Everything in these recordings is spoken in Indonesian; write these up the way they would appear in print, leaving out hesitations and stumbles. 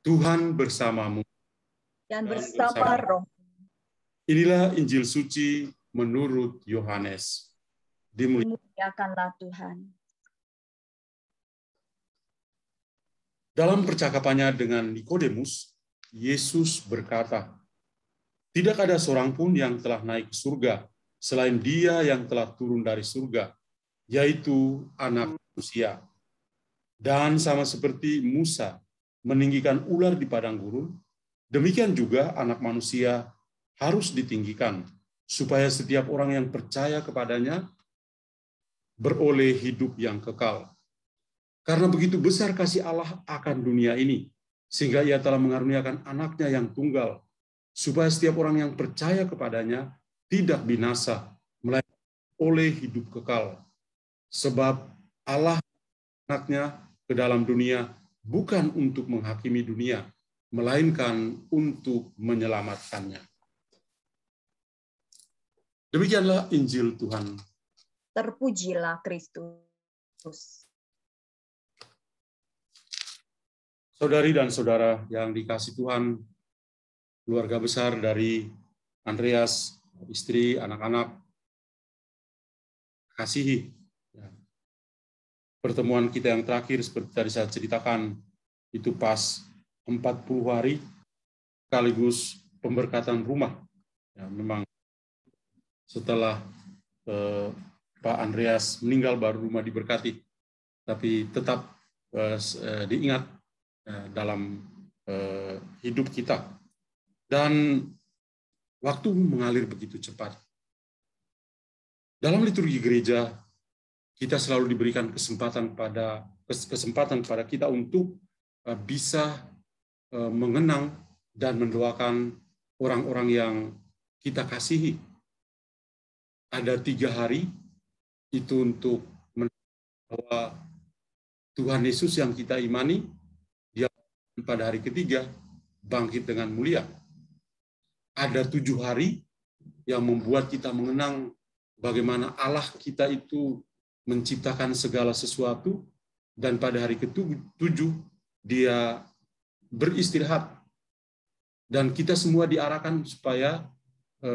Tuhan bersamamu. Dan bersama roh. Inilah Injil suci menurut Yohanes. Dimuliakanlah Tuhan. Dalam percakapannya dengan Nikodemus, Yesus berkata, "Tidak ada seorang pun yang telah naik ke surga selain Dia yang telah turun dari surga, yaitu Anak Manusia. Dan sama seperti Musa meninggikan ular di padang gurun, demikian juga Anak Manusia harus ditinggikan, supaya setiap orang yang percaya kepadanya beroleh hidup yang kekal. Karena begitu besar kasih Allah akan dunia ini, sehingga Ia telah mengaruniakan Anaknya yang tunggal, supaya setiap orang yang percaya kepadanya tidak binasa, melainkan oleh hidup kekal. Sebab Allah Anaknya ke dalam dunia bukan untuk menghakimi dunia, melainkan untuk menyelamatkannya." Demikianlah Injil Tuhan. Terpujilah Kristus. Saudari dan saudara yang dikasihi Tuhan, keluarga besar dari Andreas, istri, anak-anak, kasihi. Pertemuan kita yang terakhir seperti tadi saya ceritakan, itu pas 40 hari sekaligus pemberkatan rumah. Ya, memang setelah Pak Andreas meninggal baru rumah diberkati, tapi tetap diingat dalam hidup kita. Dan waktu mengalir begitu cepat. Dalam liturgi gereja, kita selalu diberikan kesempatan pada kita untuk bisa mengenang dan mendoakan orang-orang yang kita kasihi. Ada 3 hari itu untuk bahwa Tuhan Yesus yang kita imani, Dia pada hari ketiga bangkit dengan mulia. Ada 7 hari yang membuat kita mengenang bagaimana Allah kita itu menciptakan segala sesuatu, dan pada hari ke-7 Dia beristirahat. Dan kita semua diarahkan supaya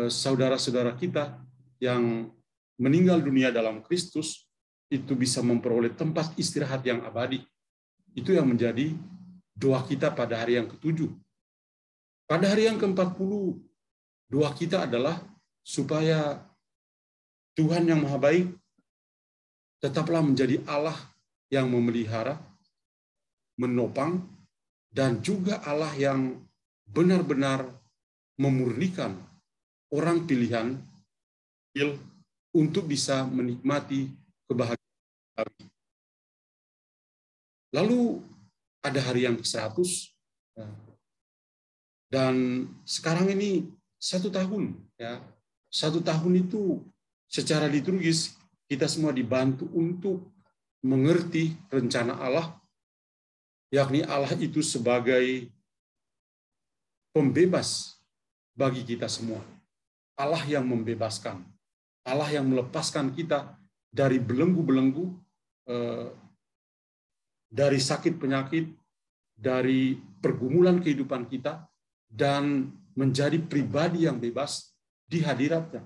saudara-saudara kita yang meninggal dunia dalam Kristus itu bisa memperoleh tempat istirahat yang abadi. Itu yang menjadi doa kita pada hari yang ke-7. Pada hari yang ke-40, doa kita adalah supaya Tuhan yang Maha Baik tetaplah menjadi Allah yang memelihara, menopang, dan juga Allah yang benar-benar memurnikan orang pilihan untuk bisa menikmati kebahagiaan. Lalu ada hari yang ke-100, dan sekarang ini 1 tahun. Ya. 1 tahun itu secara liturgis kita semua dibantu untuk mengerti rencana Allah, yakni Allah itu sebagai pembebas bagi kita semua. Allah yang membebaskan, Allah yang melepaskan kita dari belenggu-belenggu, dari sakit penyakit, dari pergumulan kehidupan kita, dan menjadi pribadi yang bebas di hadiratnya.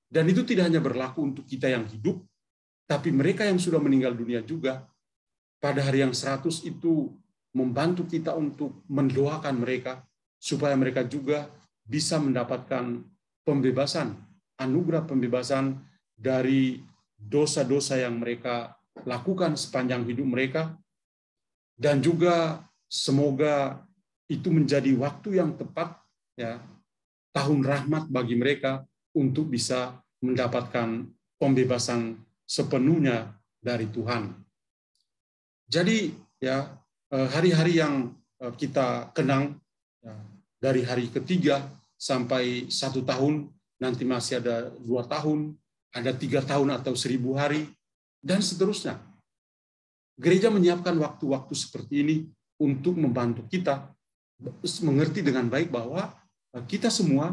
Dan itu tidak hanya berlaku untuk kita yang hidup, tapi mereka yang sudah meninggal dunia juga, pada hari yang 100 itu membantu kita untuk mendoakan mereka, supaya mereka juga bisa mendapatkan pembebasan, anugerah pembebasan dari dosa-dosa yang mereka lakukan sepanjang hidup mereka, dan juga semoga itu menjadi waktu yang tepat, ya, tahun rahmat bagi mereka untuk bisa mendapatkan pembebasan sepenuhnya dari Tuhan. Jadi ya, hari-hari yang kita kenang, ya, dari hari ke-3 sampai 1 tahun, nanti masih ada 2 tahun, ada 3 tahun atau 1000 hari, dan seterusnya. Gereja menyiapkan waktu-waktu seperti ini untuk membantu kita mengerti dengan baik bahwa kita semua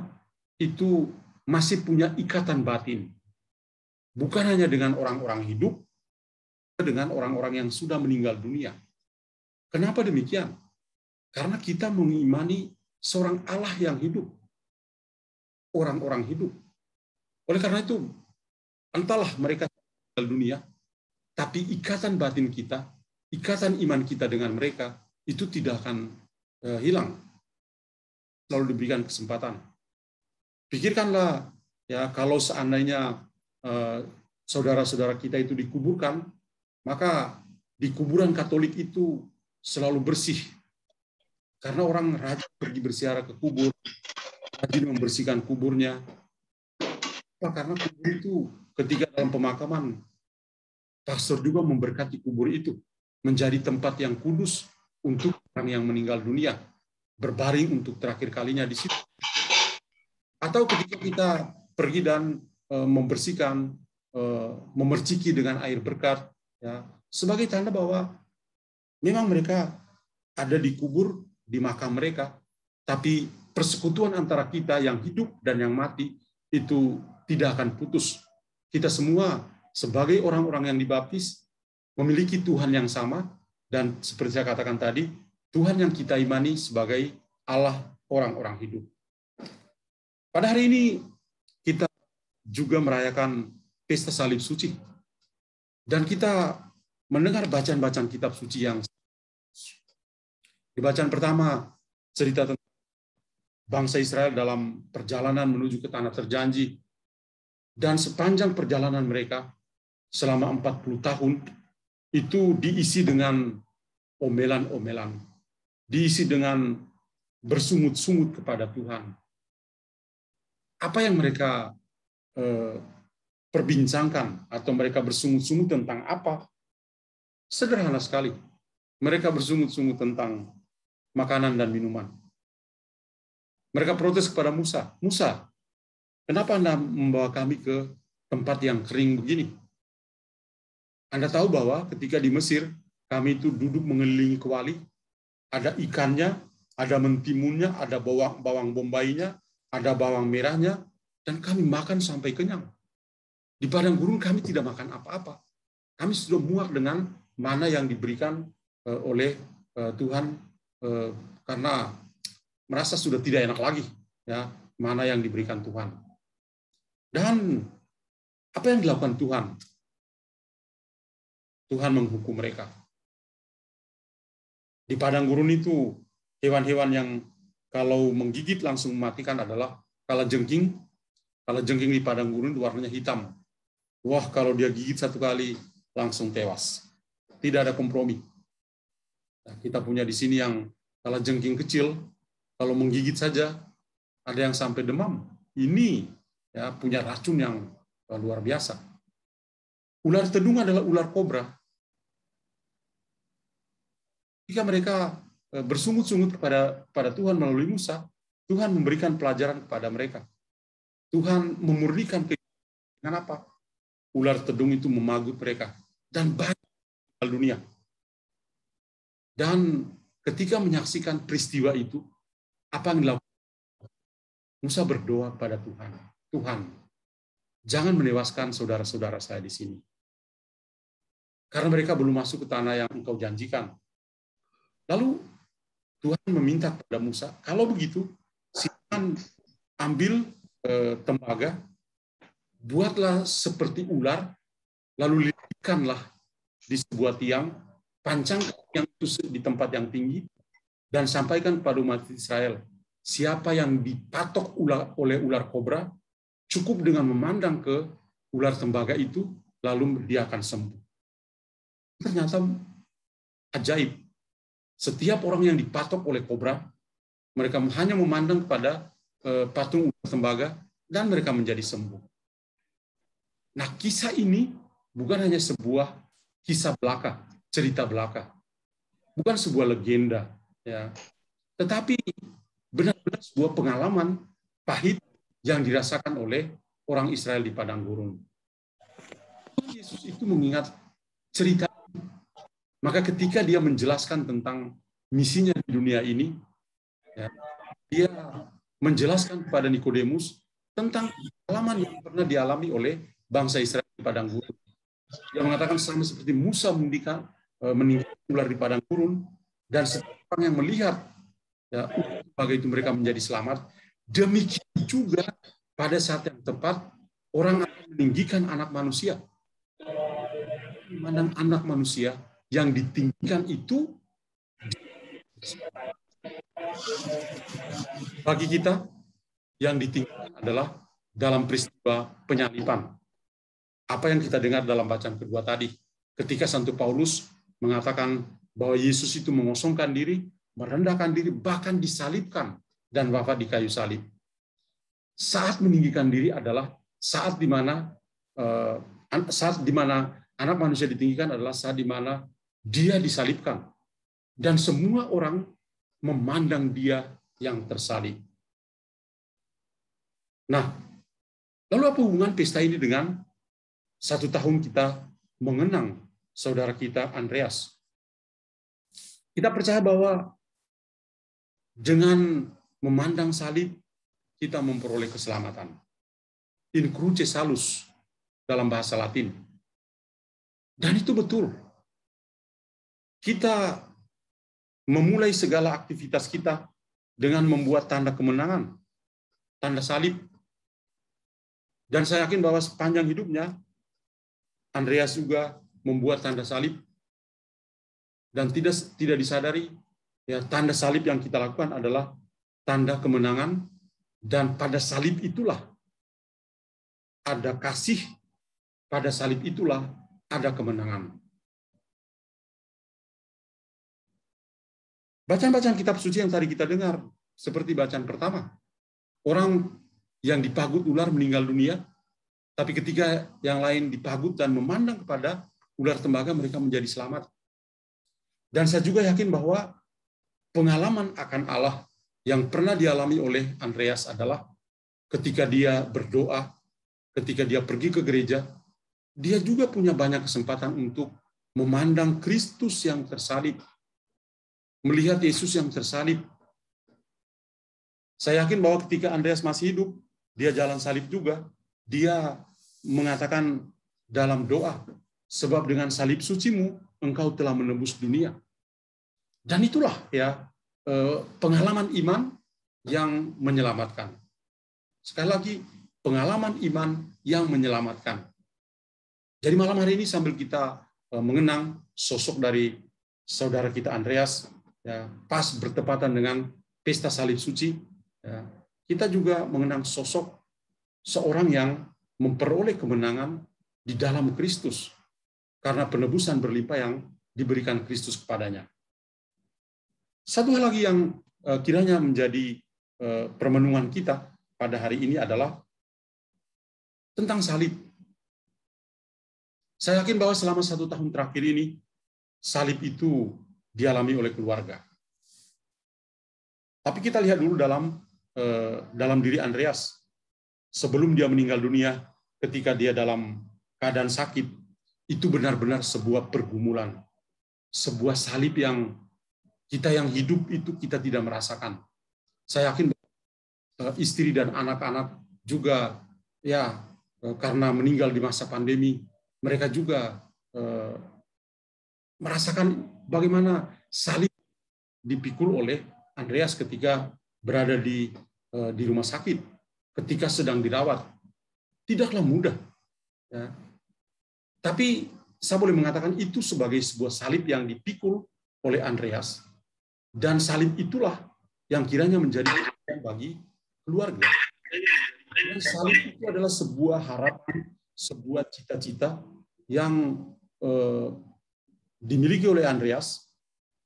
itu masih punya ikatan batin. Bukan hanya dengan orang-orang hidup, dengan orang-orang yang sudah meninggal dunia. Kenapa demikian? Karena kita mengimani seorang Allah yang hidup. Orang-orang hidup. Oleh karena itu, entahlah mereka tinggal dunia, tapi ikatan batin kita, ikatan iman kita dengan mereka, itu tidak akan hilang. Selalu diberikan kesempatan. Pikirkanlah, ya, kalau seandainya saudara-saudara kita itu dikuburkan, maka di kuburan Katolik itu selalu bersih. Karena orang rajin pergi berziarah ke kubur, rajin membersihkan kuburnya. Karena kubur itu ketika dalam pemakaman, pastor juga memberkati kubur itu menjadi tempat yang kudus untuk orang yang meninggal dunia, berbaring untuk terakhir kalinya di situ. Atau ketika kita pergi dan membersihkan, memerciki dengan air berkat, ya, sebagai tanda bahwa memang mereka ada di kubur, di makam mereka, tapi persekutuan antara kita yang hidup dan yang mati itu tidak akan putus. Kita semua sebagai orang-orang yang dibaptis memiliki Tuhan yang sama, dan seperti saya katakan tadi, Tuhan yang kita imani sebagai Allah orang-orang hidup. Pada hari ini kita juga merayakan Pesta Salib Suci. Dan kita mendengar bacaan-bacaan kitab suci yang di bacaan pertama cerita tentang bangsa Israel dalam perjalanan menuju ke tanah terjanji. Dan sepanjang perjalanan mereka selama 40 tahun itu diisi dengan omelan-omelan, diisi dengan bersungut-sungut kepada Tuhan. Apa yang mereka perbincangkan atau mereka bersungut-sungut tentang apa? Sederhana sekali. Mereka bersungut-sungut tentang makanan dan minuman. Mereka protes kepada Musa. Musa, kenapa Anda membawa kami ke tempat yang kering begini? Anda tahu bahwa ketika di Mesir, kami itu duduk mengelilingi kuali, ada ikannya, ada mentimunnya, ada bawang bombainya, ada bawang merahnya, dan kami makan sampai kenyang. Di padang gurun kami tidak makan apa-apa. Kami sudah muak dengan mana yang diberikan oleh Tuhan, karena merasa sudah tidak enak lagi, ya, mana yang diberikan Tuhan. Dan apa yang dilakukan Tuhan? Tuhan menghukum mereka. Di padang gurun itu hewan-hewan yang kalau menggigit langsung mematikan adalah kalajengking. Kalajengking di padang gurun warnanya hitam. Wah, kalau dia gigit satu kali langsung tewas. Tidak ada kompromi. Nah, kita punya di sini yang kalajengking kecil, kalau menggigit saja ada yang sampai demam. Ini, ya, punya racun yang luar biasa. Ular tedung adalah ular kobra. Jika mereka bersungut-sungut kepada Tuhan melalui Musa, Tuhan memberikan pelajaran kepada mereka. Tuhan memurnikan kehidupan. Dengan apa? Ular tedung itu memagut mereka. Dan banyak di dunia. Dan ketika menyaksikan peristiwa itu, apa yang dilakukan? Musa berdoa kepada Tuhan. Tuhan, jangan menewaskan saudara-saudara saya di sini. Karena mereka belum masuk ke tanah yang Engkau janjikan. Lalu Tuhan meminta kepada Musa, kalau begitu, silakan ambil tembaga, buatlah seperti ular, lalu lilitkanlah di sebuah tiang, pancangkan yang itu di tempat yang tinggi, dan sampaikan kepada umat Israel, siapa yang dipatok oleh ular kobra, cukup dengan memandang ke ular tembaga itu, lalu dia akan sembuh. Ternyata ajaib. Setiap orang yang dipatok oleh kobra, mereka hanya memandang kepada patung ular tembaga, dan mereka menjadi sembuh. Nah, kisah ini bukan hanya sebuah kisah belaka, cerita belaka. Bukan sebuah legenda, ya. Tetapi benar-benar sebuah pengalaman pahit yang dirasakan oleh orang Israel di padang gurun. Yesus itu mengingat cerita. Maka ketika dia menjelaskan tentang misinya di dunia ini, ya, dia menjelaskan kepada Nikodemus tentang pengalaman yang pernah dialami oleh bangsa Israel di padang gurun. Dia mengatakan sama seperti Musa meninggalkan ular di padang gurun, dan setiap orang yang melihat ya, bagi itu mereka menjadi selamat. Demikian juga pada saat yang tepat orang akan meninggikan anak manusia. Memandang anak manusia yang ditinggikan itu bagi kita yang ditinggikan adalah dalam peristiwa penyaliban. Apa yang kita dengar dalam bacaan kedua tadi, ketika Santo Paulus mengatakan bahwa Yesus itu mengosongkan diri, merendahkan diri, bahkan disalibkan dan wafat di kayu salib. Saat meninggikan diri adalah saat di mana anak manusia ditinggikan adalah saat di mana dia disalibkan dan semua orang memandang dia yang tersalib. Nah, lalu apa hubungan pesta ini dengan 1 tahun kita mengenang saudara kita Andreas? Kita percaya bahwa dengan memandang salib kita memperoleh keselamatan. In cruce salus dalam bahasa Latin. Dan itu betul. Kita memulai segala aktivitas kita dengan membuat tanda kemenangan, tanda salib. Dan saya yakin bahwa sepanjang hidupnya Andreas juga membuat tanda salib. Dan tidak disadari, ya, tanda salib yang kita lakukan adalah tanda kemenangan, dan pada salib itulah ada kasih, pada salib itulah ada kemenangan. Bacaan-bacaan kitab suci yang tadi kita dengar, seperti bacaan pertama, orang yang dipagut ular meninggal dunia, tapi ketika yang lain dipagut dan memandang kepada ular tembaga, mereka menjadi selamat. Dan saya juga yakin bahwa pengalaman akan Allah yang pernah dialami oleh Andreas adalah ketika dia berdoa, ketika dia pergi ke gereja, dia juga punya banyak kesempatan untuk memandang Kristus yang tersalib, melihat Yesus yang tersalib. Saya yakin bahwa ketika Andreas masih hidup, dia jalan salib juga. Dia mengatakan dalam doa, sebab dengan salib sucimu, engkau telah menebus dunia. Dan itulah ya pengalaman iman yang menyelamatkan. Sekali lagi, pengalaman iman yang menyelamatkan. Jadi malam hari ini sambil kita mengenang sosok dari saudara kita Andreas, ya, pas bertepatan dengan pesta salib suci, ya, kita juga mengenang sosok seorang yang memperoleh kemenangan di dalam Kristus karena penebusan berlimpah yang diberikan Kristus kepadanya. Satu hal lagi yang kiranya menjadi permenungan kita pada hari ini adalah tentang salib. Saya yakin bahwa selama 1 tahun terakhir ini, salib itu dialami oleh keluarga. Tapi kita lihat dulu dalam diri Andreas. Sebelum dia meninggal dunia, ketika dia dalam keadaan sakit, itu benar-benar sebuah pergumulan. Sebuah salib yang kita yang hidup itu kita tidak merasakan. Saya yakin istri dan anak-anak juga ya karena meninggal di masa pandemi, mereka juga merasakan bagaimana salib dipikul oleh Andreas ketika berada di rumah sakit, ketika sedang dirawat. Tidaklah mudah. Ya. Tapi saya boleh mengatakan itu sebagai sebuah salib yang dipikul oleh Andreas. Dan salib itulah yang kiranya menjadi harapan bagi keluarga. Dan salib itu adalah sebuah harapan, sebuah cita-cita yang dimiliki oleh Andreas,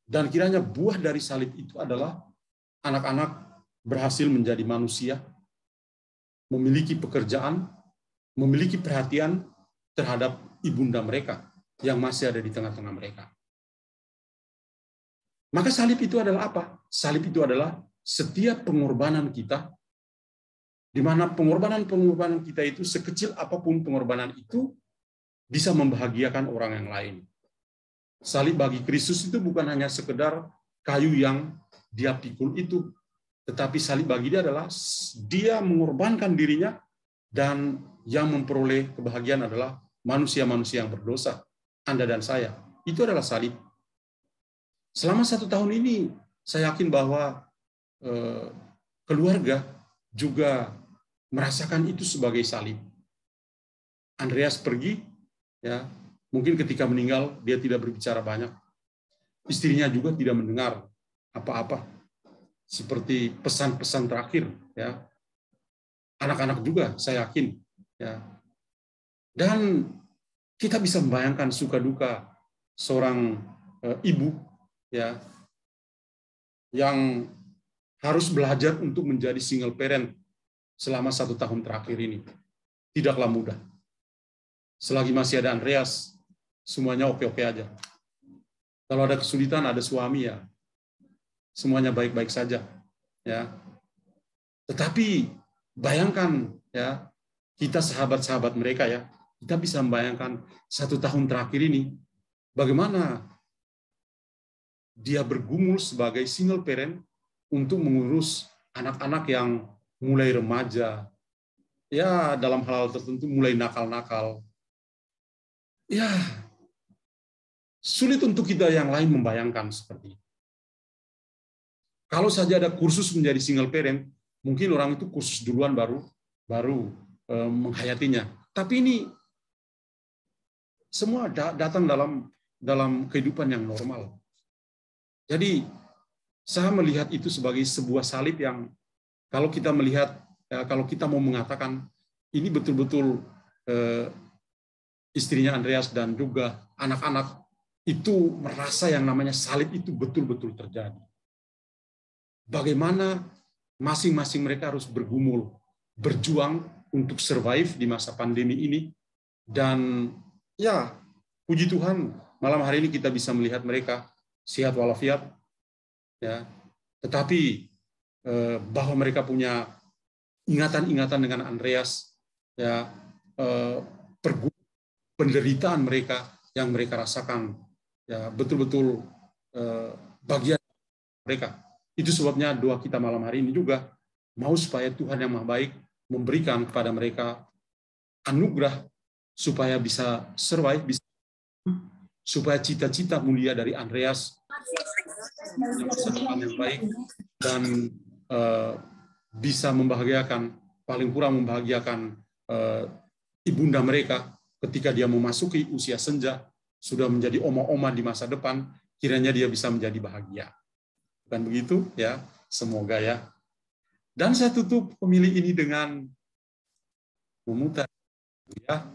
dan kiranya buah dari salib itu adalah anak-anak berhasil menjadi manusia, memiliki pekerjaan, memiliki perhatian terhadap ibunda mereka yang masih ada di tengah-tengah mereka. Maka salib itu adalah apa? Salib itu adalah setiap pengorbanan kita, di mana pengorbanan kita itu, sekecil apapun pengorbanan itu, bisa membahagiakan orang yang lain. Salib bagi Kristus itu bukan hanya sekedar kayu yang dia pikul itu, tetapi salib bagi dia adalah dia mengorbankan dirinya, dan yang memperoleh kebahagiaan adalah manusia-manusia yang berdosa, Anda dan saya. Itu adalah salib. Selama 1 tahun ini, saya yakin bahwa keluarga juga merasakan itu sebagai salib. Andreas pergi, ya, mungkin ketika meninggal dia tidak berbicara banyak. Istrinya juga tidak mendengar apa-apa, seperti pesan-pesan terakhir, ya. Anak-anak juga, saya yakin, ya. Dan kita bisa membayangkan suka duka seorang ibu, ya, yang harus belajar untuk menjadi single parent selama 1 tahun terakhir ini. Tidaklah mudah. Selagi masih ada Andreas, semuanya oke-oke aja. Kalau ada kesulitan, ada suami, ya semuanya baik-baik saja, ya. Tetapi bayangkan, ya, kita sahabat-sahabat mereka, ya, kita bisa membayangkan 1 tahun terakhir ini bagaimana dia bergumul sebagai single parent untuk mengurus anak-anak yang mulai remaja, ya, dalam hal tertentu mulai nakal-nakal. Ya, sulit untuk kita yang lain membayangkan seperti itu. Kalau saja ada kursus menjadi single parent, mungkin orang itu kursus duluan baru menghayatinya. Tapi ini semua datang dalam kehidupan yang normal. Jadi saya melihat itu sebagai sebuah salib yang kalau kita melihat, kalau kita mau mengatakan ini betul-betul istrinya Andreas dan juga anak-anak itu merasa yang namanya salib itu betul-betul terjadi. Bagaimana masing-masing mereka harus bergumul, berjuang untuk survive di masa pandemi ini. Dan ya, puji Tuhan, malam hari ini kita bisa melihat mereka sehat walafiat, ya. Tetapi bahwa mereka punya ingatan-ingatan dengan Andreas, ya, penderitaan mereka yang mereka rasakan, ya, betul-betul bagian mereka. Itu sebabnya doa kita malam hari ini juga mau supaya Tuhan yang Maha Baik memberikan kepada mereka anugerah supaya bisa survive, supaya cita-cita mulia dari Andreas yang masa depan yang baik dan bisa membahagiakan, paling kurang membahagiakan ibunda mereka ketika dia memasuki usia senja, sudah menjadi oma-oma di masa depan, kiranya dia bisa menjadi bahagia. Bukan begitu, ya? Semoga, ya. Dan saya tutup pemilih ini dengan memutar, ya,